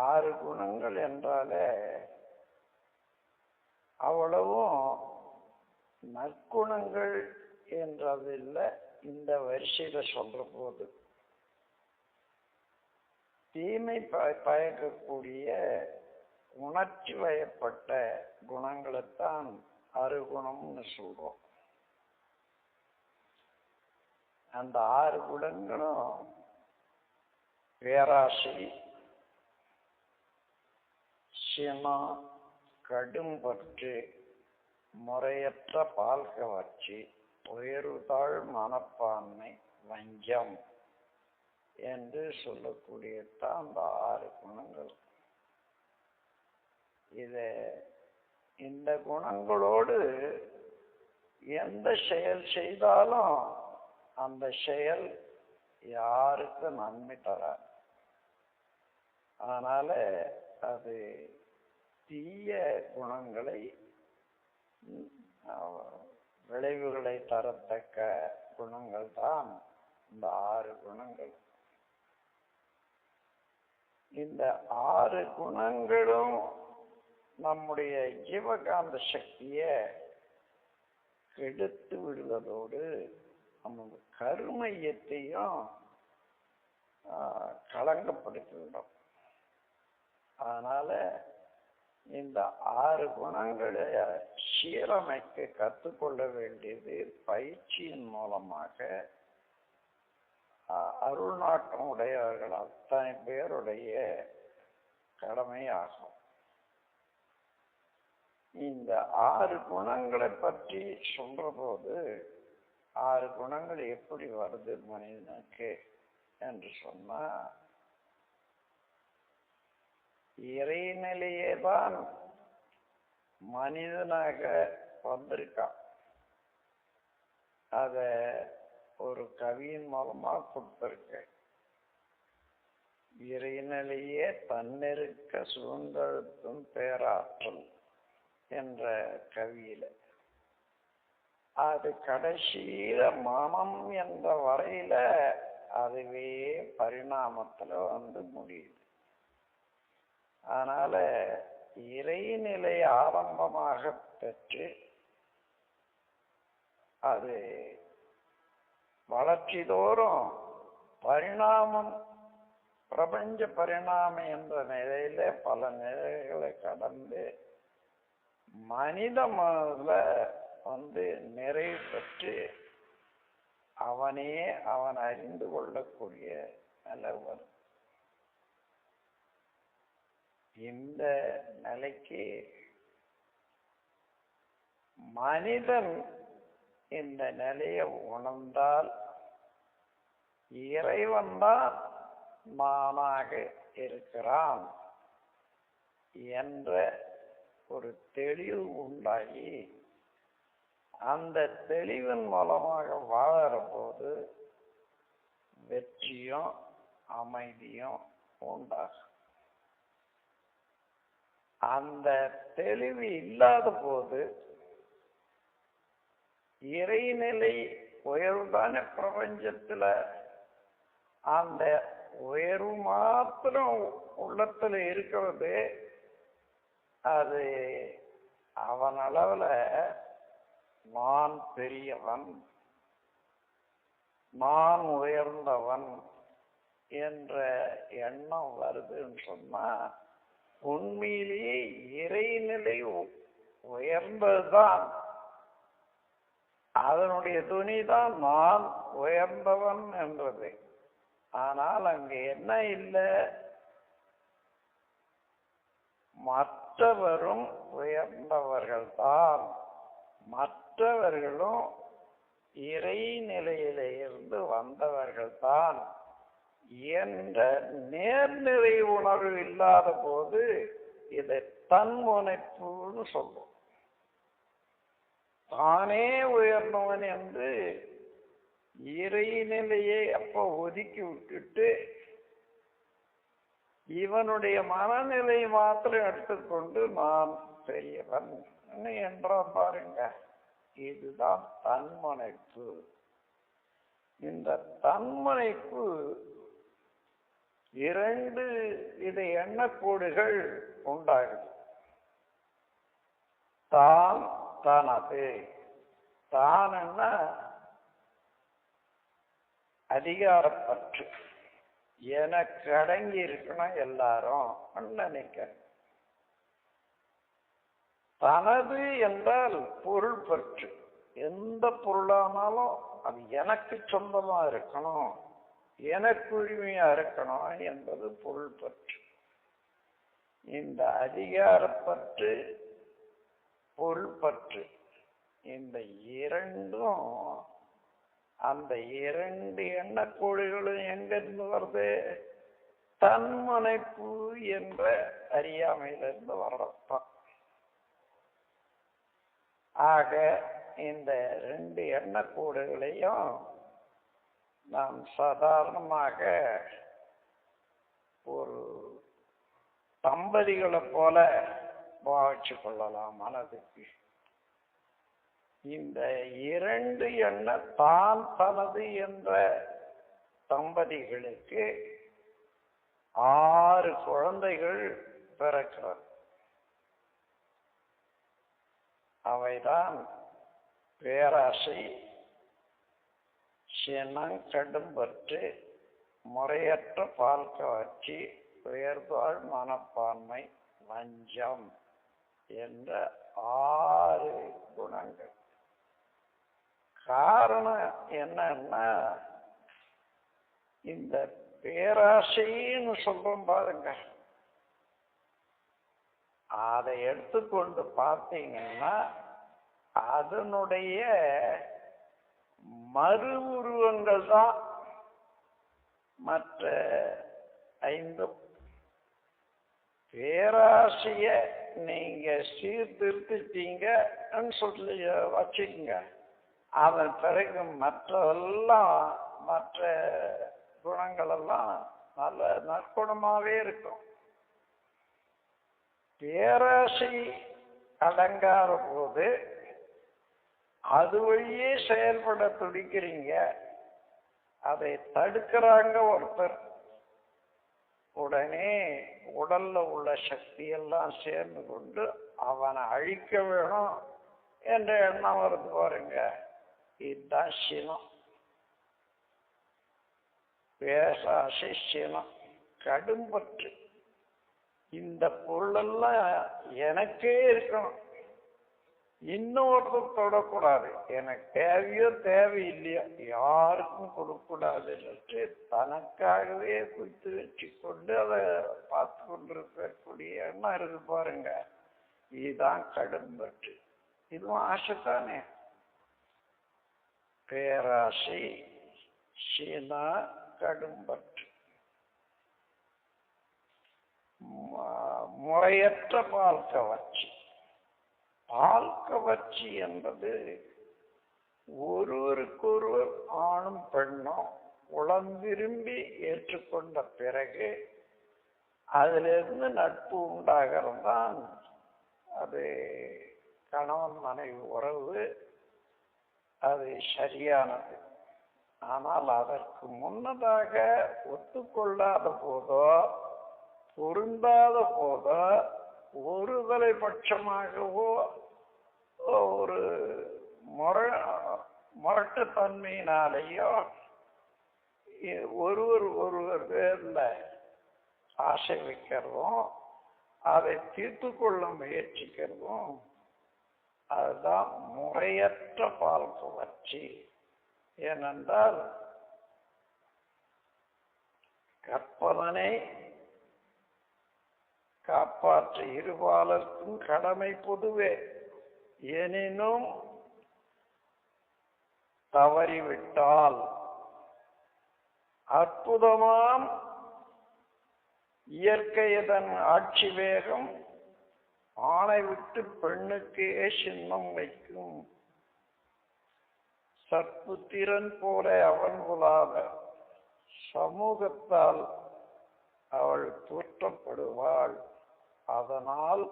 6 குணங்கள் என்றாலே அவ்வளவும் நற்குணங்கள் என்றதில்ல. இந்த வரிசையில சொல்ற போது தீமை பயக்கக்கூடிய உணர்ச்சி வயப்பட்ட குணங்களைத்தான் அருகுணம்னு சொல்றோம். அந்த 6 குணங்களும் பேராசை, சினம், கடும்பற்று, முறையற்ற பால் கவர்ச்சி, உயர்வுதாழ் மனப்பான்மை, வஞ்சம் என்று சொல்லக்கூடியதான் அந்த 6 குணங்கள். இந்த குணங்களோடு எந்த செயல் செய்தாலும் அந்த செயல் யாருக்கு நன்மை தராது. அதனால அது தீய குணங்களை, விளைவுகளை தரத்தக்க குணங்கள் தான் இந்த 6 குணங்கள். இந்த 6 குணங்களும் நம்முடைய ஜீவகாந்த சக்தியை கெடுத்து விடுவதோடு நம்ம கருமையத்தையும் களங்கப்படுத்திவிடும். அதனால இந்த 6 குணங்களை சீரமைக்க கற்றுக்கொள்ள வேண்டியது பயிற்சியின் மூலமாக அருள்நாட்டம் உடையவர்கள் அத்தனை பேருடைய கடமையாகும். இந்த 6 குணங்களை பற்றி சொல்ற போது 6 குணங்கள் எப்படி வருது மனிதனுக்கு என்று சொன்னா, இறைநிலையேதான் மனிதனாக வந்திருக்கான். அத ஒரு கவியின் மூலமா கொடுத்திருக்க. இறைநிலையே தன்னிருக்க சுதந்திரத்தும் பேராற்றல் என்ற கவியில அது கடைசியில மனம் என்ற வரையில அதுவே பரிணாமத்துல வந்து முடியுது. அதனால இறைநிலை ஆரம்பமாக பெற்று அது வளர்ச்சி தோறும் பரிணாமம், பிரபஞ்ச பரிணாமம் என்ற நிலையில பல நிலைகளை கடந்து மனித மனதுல வந்து நிறைவு பெற்று அவனே அவன் அறிந்து கொள்ளக்கூடிய நிலை வரும். இந்த நிலைக்கு மனிதன் இந்த நிலையை உணர்ந்தால் இறைவன் தான் நானாக இருக்கிறான் என்ற ஒரு தெளிவு உண்டாகி அந்த தெளிவின் மூலமாக வாழற போது வெற்றியும் அமைதியும் உண்டாகும். அந்த தெளிவு இல்லாத போது இறைநிலை உயர்வுதான பிரபஞ்சத்துல அந்த உயர்வு மாத்திரம் உள்ளத்துல இருக்கிறது. அது அவன் அளவுல நான் பெரியவன், நான் உயர்ந்தவன் என்ற எண்ணம் வருதுன்னு சொன்னா உண்மையிலேயே இறைநிலை உயர்ந்ததுதான். அதனுடைய துணிதான் நான் உயர்ந்தவன் என்றது. ஆனால் அங்க என்ன இல்லை, மற்றவரும் உயர்ந்தவர்கள் தான், மற்றவர்களும் இறைநிலையிலிருந்து வந்தவர்கள் தான் என்ற நேர்நிறை உணர்வு இல்லாத போது இதை தன்முனைப்புன்னு சொல்லும். தானே உயர்ந்தவன் என்று இறைநிலையை அப்ப ஒதுக்கி விட்டுட்டு இவனுடைய மனநிலை மாத்திரம் எடுத்துக்கொண்டு நான் பெரியவன் என்ற பாருங்க, இதுதான் தன்முனைப்பு. இந்த தன்முனைப்பு 2 வித எண்ணக்கூடுகள் உண்டாகுது. தான், தனது. தானன்னா அதிகாரப்பற்று. எனக்கு அடங்கி இருக்கணும் எல்லாரும் நினைக்க. தனது என்றால் பொருள் பற்று. எந்த பொருளானாலும் அது எனக்கு சொந்தமா இருக்கணும், எனக்கு உரிமையா இருக்கணும் என்பது பொருள் பற்று. இந்த அதிகாரப்பற்று, பொருள் பற்று, இந்த இரண்டும், அந்த இரண்டு எண்ணக்கோடுகளும் எங்கிருந்து வருது? தன்முனைப்பு என்ற அறியாமையிலிருந்து வர்றதுதான். ஆக இந்த ரெண்டு எண்ணக்கூடுகளையும் நாம் சாதாரணமாக ஒரு தம்பதிகளை போல பாவிச்சு கொள்ளலாம் மனதுக்கு. இந்த இரண்டு எண்ண தான், தனது என்ற தம்பதிகளுக்கு 6 குழந்தைகள் பிறக்கிறார். அவைதான் பேராசை, சினம், கடும்பற்று, முறையற்ற பால் கவர்ச்சி, உயர்வாழ் மனப்பான்மை, வஞ்சம் என்ற 6 குணங்கள். காரணம் என்னன்னா, இந்த பேராசைன்னு சொல்றோம் பாருங்க, அதை எடுத்துக்கொண்டு பார்த்தீங்கன்னா அதனுடைய மறு உருவங்கள் தான் மற்ற 5. பேராசைய நீங்க சீர்திருத்திட்டீங்கன்னு சொல்லி வச்சுக்கோங்க, அதன் பிறகு மற்றெல்லாம், மற்ற குணங்கள் எல்லாம் நல்ல நற்குணமாவே இருக்கும். பேராசை அடங்காத போது அது வழியே செயல்பட துடிக்கிறீங்க, அதை தடுக்கிறாங்க ஒருத்தர், உடனே உடல்ல உள்ள சக்தி எல்லாம் சேர்ந்து கொண்டு அவனை அழிக்க வேணும் என்ற எண்ணம் வருது பாருங்க. இதுதான் சினம். பேராசை, சினம், கடும்பற்று. இந்த பொருளெல்லாம் எனக்கே இருக்கணும், இன்னொருத்தர் தொடக்கூடாது, எனக்கு தேவையோ தேவையில்லையோ யாருக்கும் கொடுக்கூடாதுன்னு தனக்காகவே குவித்து வச்சு கொண்டு அதை பார்த்து கொண்டிருக்கக்கூடிய எண்ணம் இருக்கு பாருங்க. இதுதான் கடும்பற்று. இதுவும் ஆசைத்தானே. பேராசை, சீனா, கடும்பற்று. முறையற்ற பால் கவர்ச்சி. பால் கவர்ச்சி என்பது ஒருவருக்கொருவர் ஆணும் பெண்ணும் உளம் விரும்பி ஏற்றுக்கொண்ட பிறகு அதிலிருந்து நட்பு உண்டாகிறது தான் அது கணவன் மனைவி உறவு. அது சரியானது. ஆனால் அதற்கு முன்னதாக ஒத்துக்கொள்ளாத போதோ பொருந்தாத போதோ ஒருதலை பட்சமாகவோ ஒரு முரட்டுத்தன்மையினாலேயோ ஒருவர் பேர்ல ஆசை வைக்கிறதும் அதை தீர்த்து கொள்ள முயற்சிக்கிறதும் அதுதான் முறையற்ற பால் கவர்ச்சி. ஏனென்றால் கற்பவனை காப்பாற்ற இருபாலருக்கும் கடமை பொதுவே. எனினும் தவறிவிட்டால் அற்புதமாம் இயற்கையதன் ஆட்சி வேகம் ஆணை விட்டு பெண்ணுக்கே சின்னம் வைக்கும். சற்புத்திரன் போல அவன் புலாத சமூகத்தால் அவள் தூற்றப்படுவாள். அதனால்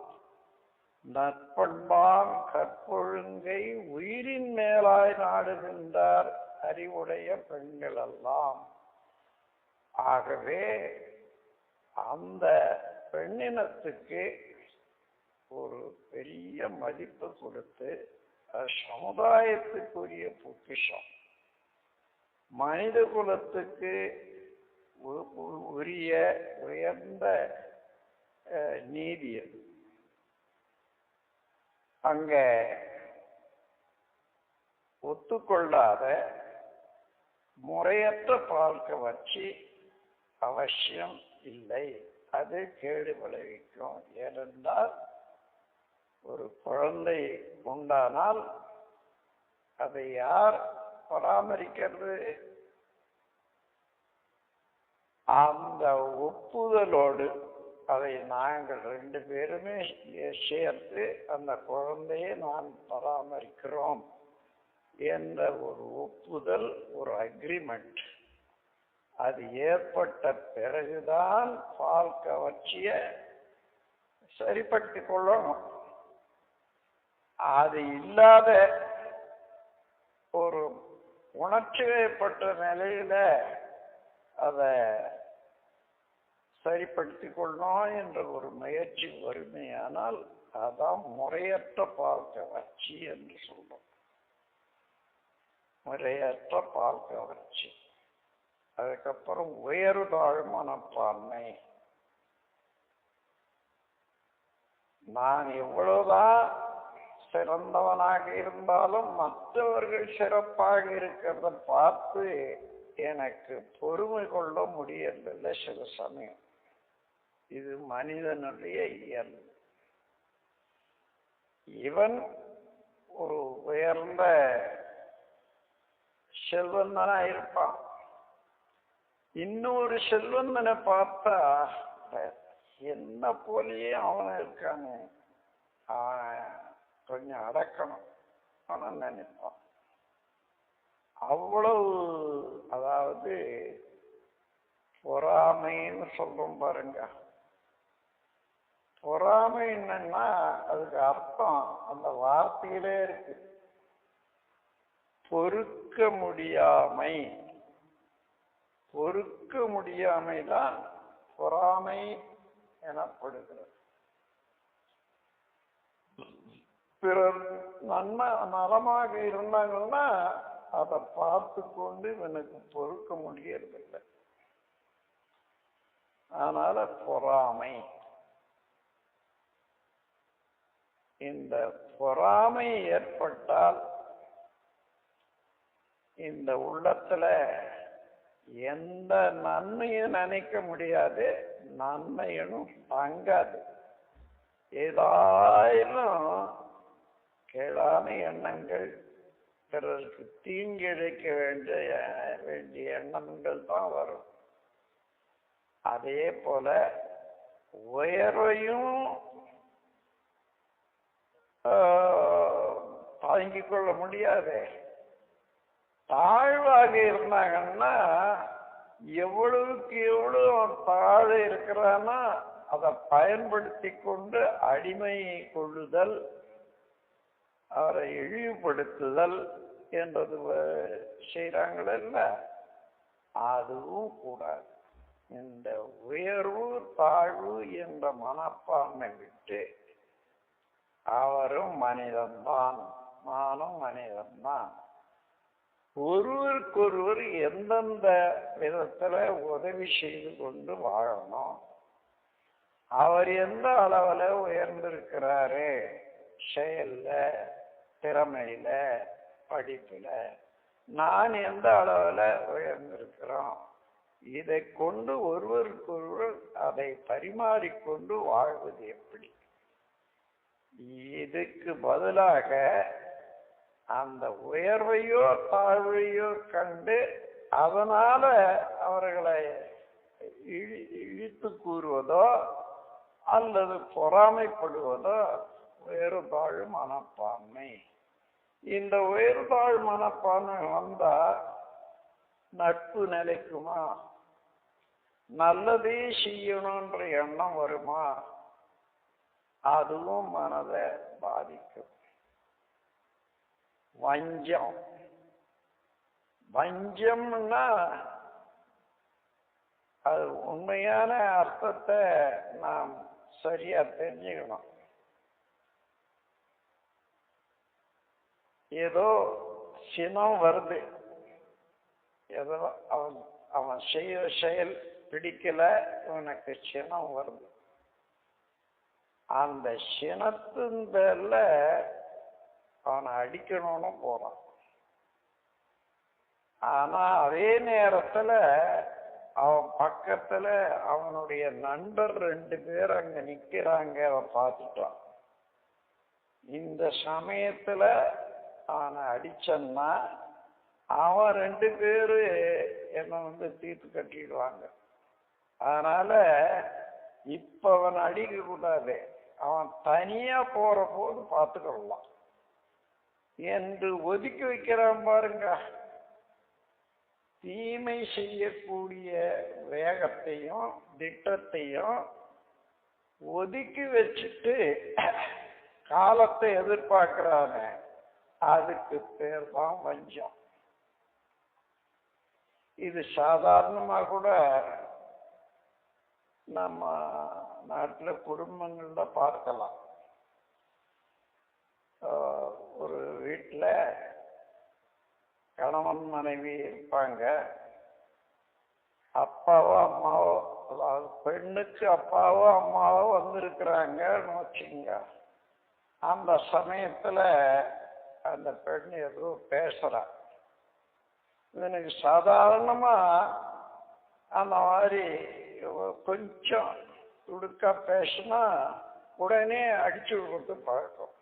நற்பண்பான் கற்பொழுங்கை உயிரின் மேலாய் நாடுகின்றார் அறிவுடைய பெண்கள் எல்லாம். ஆகவே அந்த பெண்ணினத்துக்கு ஒரு பெரிய மதிப்பு கொடுத்து சமுதாயத்துக்குரிய பொக்கிஷம், மனித குலத்துக்கு உரிய உயர்ந்த நீதி. அங்க ஒத்துக்கொள்ளாத முறையற்ற பால் கவர்ச்சி அவசியம் இல்லை, அது கேடு விளைவிக்கும். ஏனென்றால் ஒரு குழந்தை உண்டானால் அதை யார் பராமரிக்கிறது? அந்த ஒப்புதலோடு அதை நாங்கள் 2 பேருமே சேர்த்து அந்த குழந்தையை நான் பராமரிக்கிறோம் என்ற ஒரு ஒப்புதல், ஒரு அக்ரிமெண்ட், அது ஏற்பட்ட பிறகுதான் பால் கவர்ச்சியை சரிப்படுத்தி கொள்ளணும். அது இல்லாத ஒரு உணர்ச்சி வயப்பட்ட நிலையில அதை சரிப்படுத்தி கொள்ளணும் என்ற ஒரு முயற்சி வறுமையானால் அதான் முறையற்ற பால் கவர்ச்சி என்று சொல்றோம். முறையற்ற பால் கவர்ச்சி. அதுக்கப்புறம் உயர்தாழ் மனப்பான்மை. நான் எவ்வளவுதான் சிறந்தவனாக இருந்தாலும் மற்றவர்கள் சிறப்பாக இருக்கிறத பார்த்து எனக்கு பொறுமை கொள்ள முடியவில்லை சில சமயம். இது மனிதனுடைய இயல்பு. இவன் ஒரு உயர்ந்த செல்வந்தனா இருப்பான், இன்னொரு செல்வந்தனை பார்த்தா என்ன போலயே அவன் இருக்கானே, அவன் கொஞ்சம் அடக்கணும் அவன் நினைப்பான். அவ்வளவு, அதாவது பொறாமைன்னு சொல்றோம் பாருங்க. பொறாமை என்னன்னா அதுக்கு அர்த்தம் அந்த வார்த்தையிலே இருக்கு, பொறுக்க முடியாமை. பொறுக்க முடியாமைதான் பொறாமை எனப்படுகிறது. பிறர் நலமாக இருந்தாங்கன்னா அதை பார்த்து கொண்டு இவனுக்கு பொறுக்க முடியறதில்லை. அதனால பொறாமை. இந்த பொறாமை ஏற்பட்டால் இந்த உள்ளத்துல எந்த நன்மையும் நினைக்க முடியாது, நன்மையும் தங்காது. ஏதாயிலும் கேளான எண்ணங்கள், பிறருக்கு தீங்கிழைக்க வேண்டிய எண்ணங்கள் தான் வரும். அதே போல உயர்வையும் தாங்கிக் கொள்ள முடியாது. தாழ்வாக இருந்தாங்கன்னா எவ்வளவுக்கு எவ்வளவு தாழ இருக்கிறான்னா அதை பயன்படுத்தி கொண்டு அடிமை கொள்ளுதல், அவரை இழிவுபடுத்துதல் என்றது செய்யறாங்கள, அதுவும் கூடாது. இந்த உயர்வு தாழ்வு என்ற மனப்பான்மை விட்டு அவரும் மனிதன்தான், நானும் மனிதன்தான், ஒருவருக்கொருவர் எந்தெந்த விதத்துல உதவி செய்து கொண்டு வாழணும். அவர் எந்த அளவுல உயர்ந்திருக்கிறாரு, செயல்ல, திறமையில, படிப்புல, நான் எந்த அளவுல உயர்ந்திருக்கிறோம், இதை கொண்டு ஒருவருக்கொருவர் அதை பரிமாறிக்கொண்டு வாழ்வது எப்படி? இதுக்கு பதிலாக அந்த உயர்வையோ தாழ்வையோ கண்டு அதனால அவர்களை இழித்து கூறுவதோ அல்லது பொறாமைப்படுவதோ உயர்தாழ் மனப்பான்மை. இந்த உயர்தாழ் மனப்பான்மை வந்தா நட்பு நிலைக்குமா? நல்லதே செய்யணும்ன்ற எண்ணம் வருமா? அதுவும் மனதை பாதிக்கும். வஞ்சம். வஞ்சம்னா அது உண்மையான அர்த்தத்தை நாம் சரியா தெரிஞ்சுக்கணும். ஏதோ சினம் வருது, ஏதோ அவன் அவன் செய்ய செயல் பிடிக்கல, இவனுக்கு சினம் வருது. அந்த சினத்தின் பேர்ல அவனை அடிக்கணும்னு போறான். ஆனா அதே நேரத்துல அவன் பக்கத்துல அவனுடைய நண்பர் 2 பேர் அங்க நிக்கிறாங்க. அவன் பார்த்துட்டான். இந்த சமயத்துல அவனை அடிச்சன்னா அவன் 2 பேரு என்னை தீர்த்து கட்டிடுவாங்க. அதனால இப்ப அவன் அடிக்க கூடாது, அவன் தனியா போற போது பார்த்துக்கலாம் என்று ஒதுக்கி வைக்கிறான் பாருங்க. தீமை செய்யக்கூடிய வேகத்தையும் திட்டத்தையும் ஒதுக்கி வச்சுட்டு காலத்தை எதிர்பார்க்கிறான, அதுக்கு பேர் தான் வஞ்சம். இது சாதாரணமா கூட நம்ம நாட்டுல குடும்பங்கள்ல பார்க்கலாம். ஒரு வீட்டுல கணவன் மனைவி இருப்பாங்க. அப்பாவோ அம்மாவோ, அதாவது பெண்ணுக்கு அப்பாவோ அம்மாவோ வந்திருக்கிறாங்கன்னு வச்சுங்க. அந்த சமயத்துல அந்த பெண் ஏதோ பேசுறா. இவனுக்கு சாதாரணமா அந்த மாதிரி கொஞ்சம் துடுக்கா பேசினா உடனே அடிச்சு கொடுத்து பழக்கம்.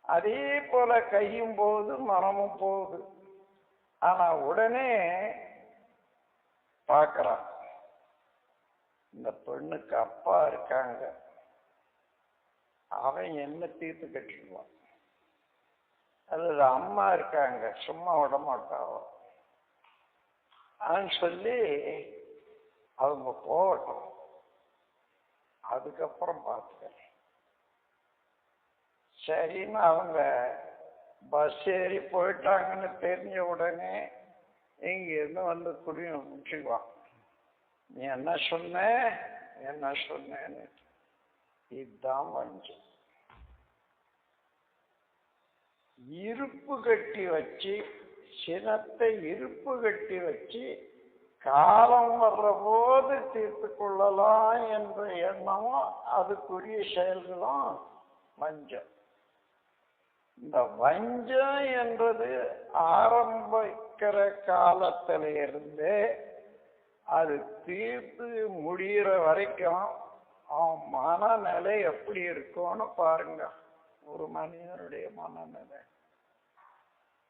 அதே போல கையும் போகுது, மனமும் போகுது. ஆனா உடனே பார்க்கறான், இந்த பெண்ணுக்கு அப்பா இருக்காங்க, அவன் என்ன தீர்த்து கட்டிடுவான். அல்லது அம்மா இருக்காங்க, சும்மா விட மாட்டாவோ சொல்லி அவங்க போகட்டும், அதுக்கப்புறம் பார்த்துக்க. சரின்னு அவங்க பஸ் ஏறி போயிட்டாங்கன்னு தெரிஞ்ச உடனே இங்கிருந்து குடிய முடிச்சுக்குவான். நீ என்ன சொன்ன என்ன சொன்னேன்னு. இதுதான் வஞ்சம். இருப்பு கட்டி வச்சு, சினத்தை இருப்பு கட்டி வச்சு காலம் வர்ற போது தீர்த்து கொள்ளலாம் என்ற எண்ணமும் அதுக்குரிய செயல்களும் வஞ்சம். இந்த வஞ்சம் என்பது ஆரம்பிக்கிற காலத்திலிருந்தே அது தீர்த்து முடிகிற வரைக்கும் அவன் மனநிலை எப்படி இருக்கும்னு பாருங்க. ஒரு மனிதனுடைய மனநிலை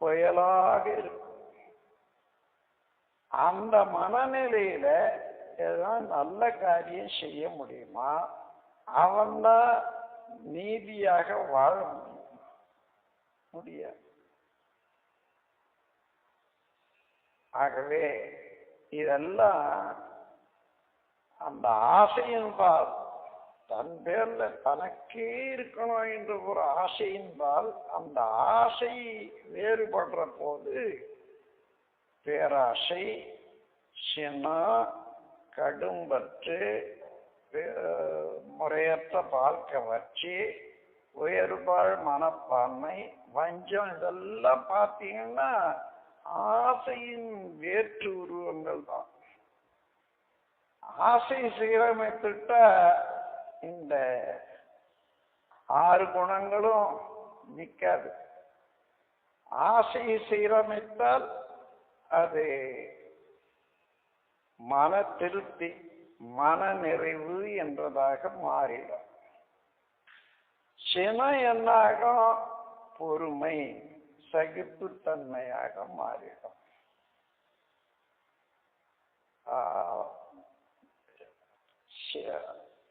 புயலாக இருக்கும். அந்த மனநிலையில ஏதாவது நல்ல காரியம் செய்ய முடியுமா? அவன்தான் நீதியாக வாழ முடியாது. ஆகவே இதெல்லாம் அந்த ஆசையின்பால், தன் பேர்ல தனக்கே இருக்கணும் என்ற ஒரு ஆசையின்பால், அந்த ஆசை வேறுபடுற போது பேராசை, சினம், கடும்பற்று, முறையற்ற வாழ்க்கை வச்சு, உயர்வாழ் மனப்பான்மை, வஞ்சம், இதெல்லாம் பார்த்தீங்கன்னா ஆசையின் வேற்று உருவங்கள் தான். ஆசை சீரமைத்துட்ட இந்த 6 குணங்களும் நிற்காது. ஆசை சீரமைத்தால் அது மன திருப்தி, மன நிறைவு என்பதாக மாறிடும். சினம் என்னாகும்? பொறுமை, சகிப்புத்தன்மையாக மாறிடும்.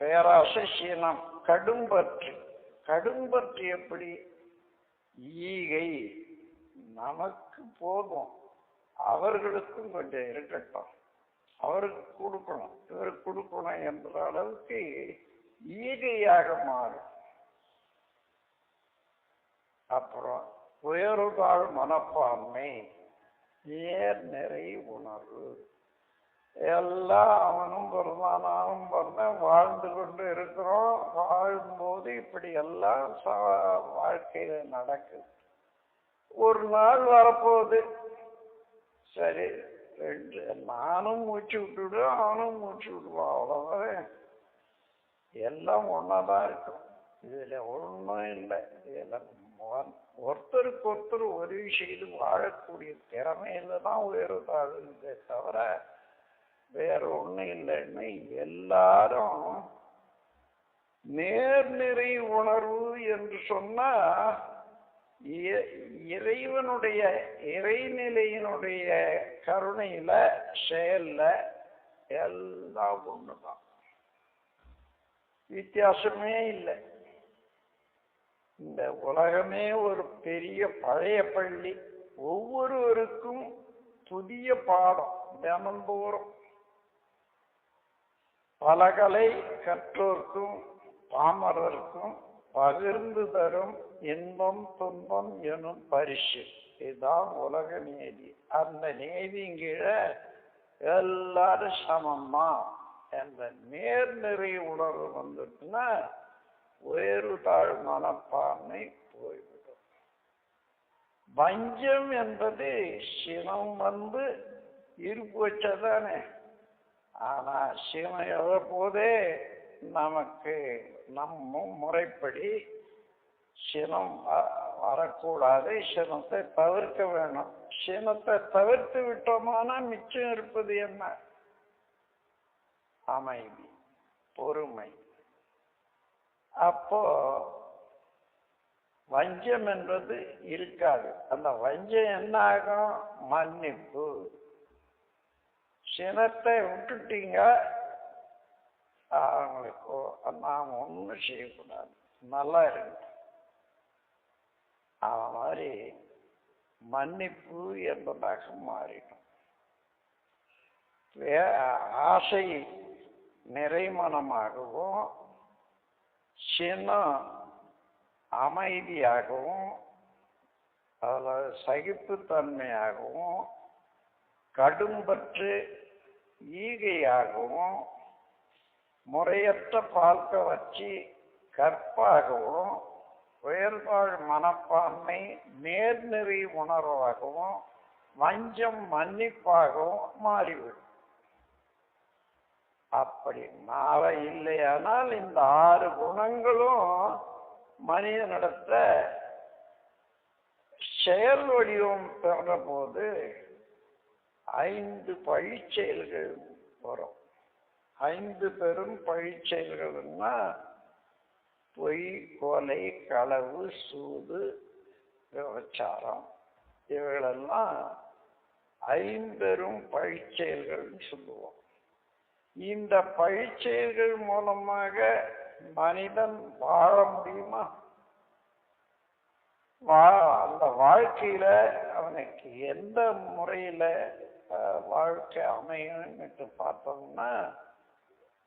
பேராசை, சினம், கடும்பற்று. கடும்பற்று எப்படி? ஈகை, நமக்கு போதும், அவர்களுக்கும் கொஞ்சம் இருக்கட்டும், அவருக்கு கொடுக்கணும், இவருக்கு கொடுக்கணும் என்ற அளவுக்கு ஈகையாக மாறும். அப்புறம் உயர்வாழ் மனப்பான்மை, நேர் நிறை உணர்வு. எல்லாம் அவனும் பிறந்தான் நானும் பிறந்தேன் வாழ்ந்து கொண்டு இருக்கிறோம். வாழும்போது இப்படி எல்லாம் வாழ்க்கையில நடக்குது. ஒரு நாள் வரப்போகுது, சரி நானும் மூச்சு விட்டுவிடுவேன் அவனும் மூச்சு விடுவான், அவ்வளவுதான். எல்லாம் ஒன்னாதான் இருக்கும். இதுல ஒண்ணும் இல்லை. இதுல ஒருத்தருக்கு ஒருத்தர் உதவி செய்து வாழக்கூடிய திறமையில தான் உயர்ந்தாளுதே தவிர வேற ஒண்ணும் இல்லைன்னு எல்லாரும் நேர்நிறை உணர்வு என்று சொன்னா இறைவனுடைய இறைநிலையினுடைய கருணையில செயல்ல எல்லாம் ஒண்ணுதான், வித்தியாசமே இல்லை. இந்த உலகமே ஒரு பெரிய பழைய பள்ளி. ஒவ்வொருவருக்கும் புதிய பாடம் தினந்தோறும். பலகலை கற்றோர்க்கும் பாமரருக்கும் பகிர்ந்து தரும் இன்பம் துன்பம் எனும் பரிசு. இதுதான் உலக நீதி. அந்த நீதியின் கீழே எல்லாரும் சமமா என்ற நேர்நிறை உணர்வு வந்துட்டுன்னா உயர்வு தாழ் மனப்பான்மை போய்விடும். வஞ்சம் என்பது சினம் வந்து இருப்பு வச்சதானே. ஆனா சினம் எவ்வளோதே நமக்கு நம்ம முறைப்படி சினம் வரக்கூடாது, சினத்தை தவிர்க்க வேணும். சினத்தை தவிர்த்து விட்டோமானா மிச்சம் இருப்பது என்ன? அமைதி, பொறுமை. அப்போ வஞ்சம் என்பது இருக்காது. அந்த வஞ்சம் என்ன ஆகும்? மன்னிப்பு. சினத்தை விட்டுட்டீங்க, அவங்களுக்கு நாம் ஒன்றும் செய்யக்கூடாது, நல்லா இருக்கு. அது மாதிரி மன்னிப்பு என்பதாக மாறிடும். ஆசை நிறைமனமாகவும் சினம் அமைதியாகவும் அதில் சகிப்புத்தன்மையாகவும் கடும்பற்று ஈகையாகவும் முறையற்ற பார்க்க வச்சு கற்பாகவும் உயர்வாழ் மனப்பான்மை நேர்நெறி உணர்வாகவும் வஞ்சம் மன்னிப்பாகவும் மாறிவிடும். அப்படி மாற இல்லையானால் இந்த 6 குணங்களும் மனிதனிடத்த செயல் வடிவம் பெற போது 5 பழிச்செயல்கள் வரும். 5 பெரும் பழிச்செயல்கள்னா பொய், கொலை, களவு, சூது, விபச்சாரம். இவைகளெல்லாம் 5 பழிச்செயல்கள் சொல்லுவோம். இந்த பழிச்செயல்கள் மூலமாக மனிதன் வாழ முடியுமா? அந்த வாழ்க்கையில அவனுக்கு எந்த முறையில வாழ்க்கை அமையும் பார்த்தோம்னா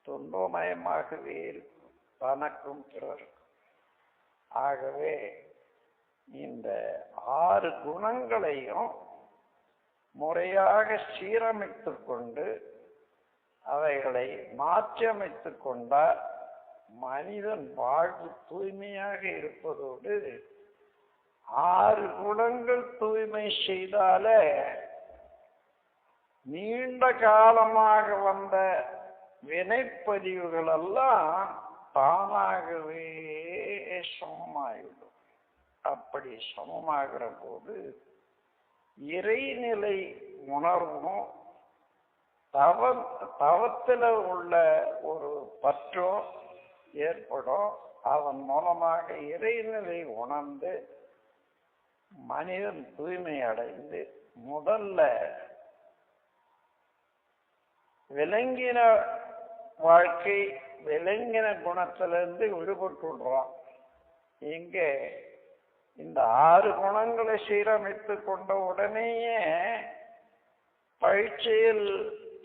துன்பமயமாகவே இருக்கும், தனக்கும் பிறருக்கும். ஆகவே இந்த 6 குணங்களையும் முறையாக சீரமைத்துக் கொண்டு அவைகளை மாற்றியமைத்துக் கொண்டால் மனிதன் வாழ்வு தூய்மையாக இருப்பதோடு 6 குணங்கள் தூய்மை செய்தாலே நீண்ட காலமாக வந்த வினைப்பதிவுகள் எல்லாம் தானாகவே சமமாகிடும். அப்படி சமமாகிற போது இறைநிலை உணர்வும் தவத்துல உள்ள ஒரு பற்றும் ஏற்படும். அதன் மூலமாக இறைநிலை உணர்ந்து மனிதன் தூய்மை அடைந்து முதல்ல விலங்கின வாழ்க்கை விலங்கின குணத்திலிருந்து விடுபட்டுடுறான். இங்கே இந்த 6 குணங்களை சீரமைத்து கொண்ட உடனேயே பயிற்சியில்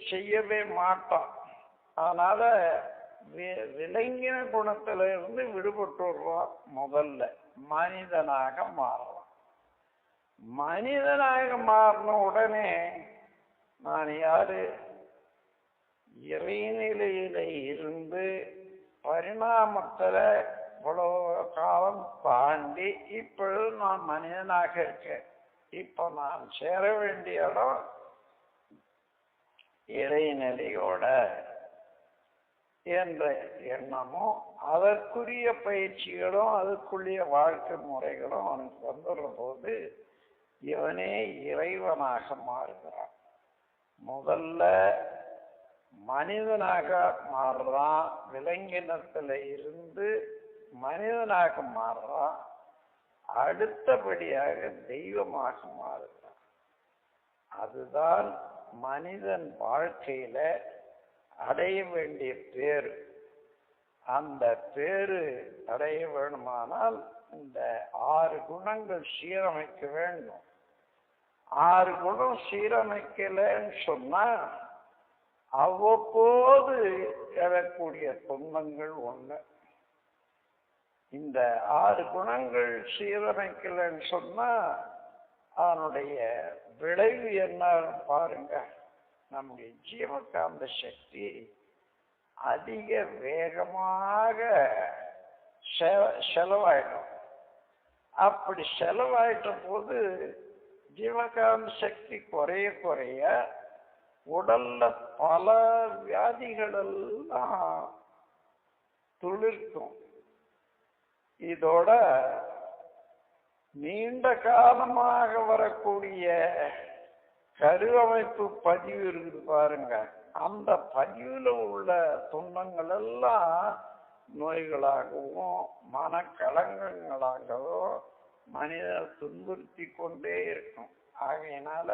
செய்யவே மாட்டான். அதனால விலங்கின குணத்திலிருந்து விடுபட்டுடுறான். முதல்ல மனிதனாக மாறலாம். மனிதனாக மாறின உடனே நான் யாரு, இறைநிலையில இருந்து பரிணாமத்துல இவ்வளவு காலம் தாண்டி இப்பொழுது நான் மனிதனாக இருக்கேன். இப்ப நான் சேர வேண்டிய இடம் இறைநிலையோட என்ற எண்ணமும் அதற்குரிய பயிற்சிகளும் அதற்குரிய வாழ்க்கை முறைகளும் அவனுக்கு வந்துடுற போது இவனே இறைவனாக மாறுகிறான். முதல்ல மனிதனாக மாறுறான், விலங்கினத்துல இருந்து மனிதனாக மாறுறான், அடுத்தபடியாக தெய்வமாக மாறுகிறான். அதுதான் மனிதன் வாழ்க்கையில அடைய வேண்டிய பேரு. அந்த பேரு அடைய வேணுமானால் இந்த 6 குணங்கள் சீரமைக்க வேண்டும். 6 குணம் சீரமைக்கலன்னு சொன்னா அவ்வப்போது எழக்கூடிய துன்பங்கள் ஒண்ணு. இந்த 6 குணங்கள் சீரமைக்கலன்னு சொன்னா அதனுடைய விளைவு என்ன பாருங்க. நம்முடைய ஜீவகாந்த சக்தி அதிக வேகமாக செலவாயிடும். அப்படி செலவாயிட்ட போது ஜீவகாந்த சக்தி குறைய குறைய உடல்ல பல வியாதிகள் எல்லாம் துளிர்க்கும். இதோட நீண்ட காலமாக வரக்கூடிய கருவமைப்பு பதிவு இருக்குது பாருங்க. அந்த பதிவுல உள்ள துன்பங்கள் எல்லாம் நோய்களாகவும் மனக்கலங்கங்களாகவும் மனிதர் துன்புறுத்தி கொண்டே இருக்கும். ஆகையினால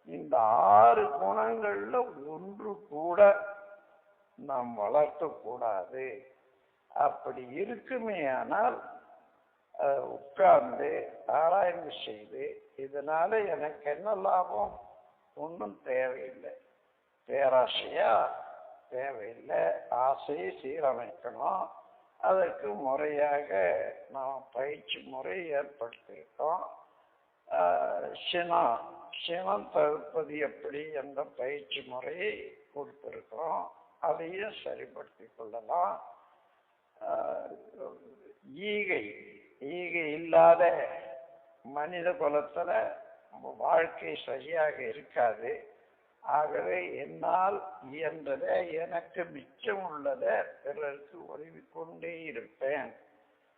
இந்த 6 குணங்கள்ல ஒன்று கூட நாம் வளர்க்க கூடாது. அப்படி இருக்குமே ஆனால் உட்கார்ந்து ஆராய்ச்சி செய்து இதனால எனக்கு என்ன லாபம்? ஒன்றும் தேவையில்லை. பேராசையா தேவையில்லை. ஆசையை சீரமைக்கணும். அதற்கு முறையாக நாம் பயிற்சி முறை ஏற்படுத்தியிருக்கோம். சினம் தவிர்ப்பது எப்படி என்ற பயிற்சி முறையை கொடுத்திருக்கிறோம். அதையும் சரிப்படுத்தி கொள்ளலாம். ஈகை இல்லாத மனித குலத்துல வாழ்க்கை சரியாக இருக்காது. ஆகவே என்னால் இயன்றதை எனக்கு மிச்சம் உள்ளதை பிறருக்கு உதவி கொண்டே இருப்பேன்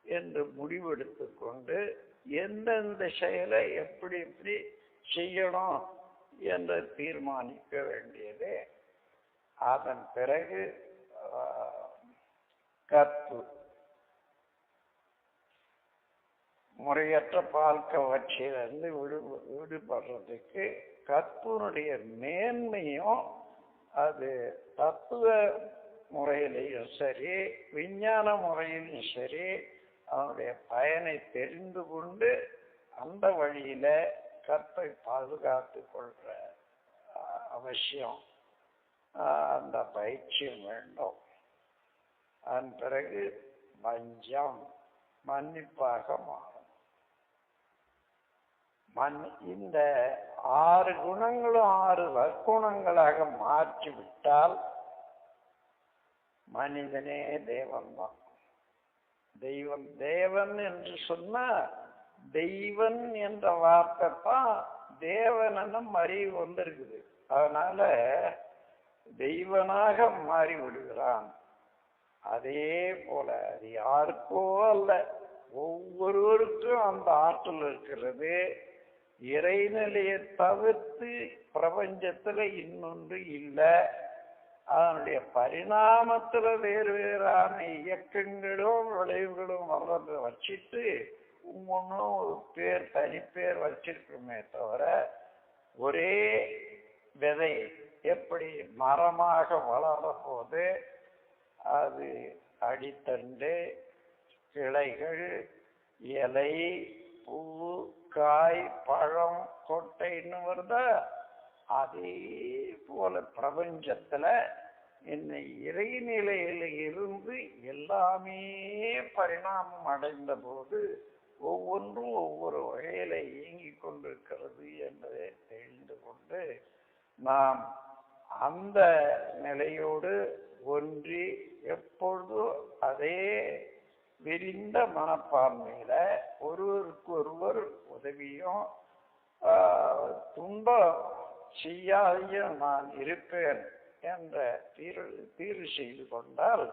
என்று முடிவெடுத்து கொண்டு எந்தெந்த செயலை எப்படி எப்படி செய்யணும் என்று தீர்மானிக்க வேண்டியது. அதன் பிறகு கற்பு, முறையற்ற பால்கவற்றிலிருந்து விடுபடுறதுக்கு கற்புனுடைய மேன்மையும் அது தத்துவ முறையிலையும் சரி விஞ்ஞான முறையிலும் சரி அதனுடைய பயனை தெரிந்து கொண்டு அந்த வழியில கற்பை பாதுகாத்து கொள்ற அவசியம். அந்த பயிற்சியும் வேண்டும். அதன் பிறகு வஞ்சம் மன்னிப்பாக மாறும். இந்த 6 குணங்களும் 6 வற்குணங்களாக மாற்றிவிட்டால் மனிதனே தேவன்தான். தேவன் என்று சொன்னா தெய்வன் என்ற வார்த்தை தான் தேவனும் அறிவு வந்திருக்குது. அதனால தெய்வனாக மாறி விடுகிறான். அதே போல அது யாருக்கோ அல்ல, ஒவ்வொருவருக்கும் அந்த ஆற்றல் இருக்கிறது. இறைநிலையை தவிர்த்து பிரபஞ்சத்துல இன்னொன்று இல்லை. அதனுடைய பரிணாமத்துல வேறு வேறான இயக்கங்களும் விளைவுகளும் வர்றதை வச்சுட்டு ஒவ்வொன்றும் ஒரு பேர் தனிப்பேர் வச்சிருக்குமே தவிர ஒரே விதை எப்படி மரமாக வளர்ற போது அது அடித்தண்டு, கிளைகள், இலை, பூ, காய், பழம், கொட்டைன்னு வருதா? அதே போல பிரபஞ்சத்துல என்னை இறைநிலையில இருந்து எல்லாமே பரிணாமம் அடைந்த போது ஒவ்வொன்றும் ஒவ்வொரு வகையில இயங்கிக் கொண்டிருக்கிறது என்பதை தெரிந்து கொண்டு நாம் அந்த நிலையோடு ஒன்றி எப்பொழுதும் அதே விரிந்த மனப்பான்மையில ஒருவருக்கு ஒருவர் உதவியும் துன்பம் செய்யாதைய நான் இருப்பேன் என்ற தீர்வு செய்து கொண்டால்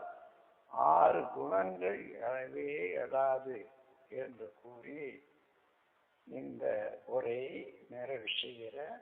6 குணங்கள் எழவே எழாது என்று கூறி இந்த உரையை நிறைவு செய்கிறேன்.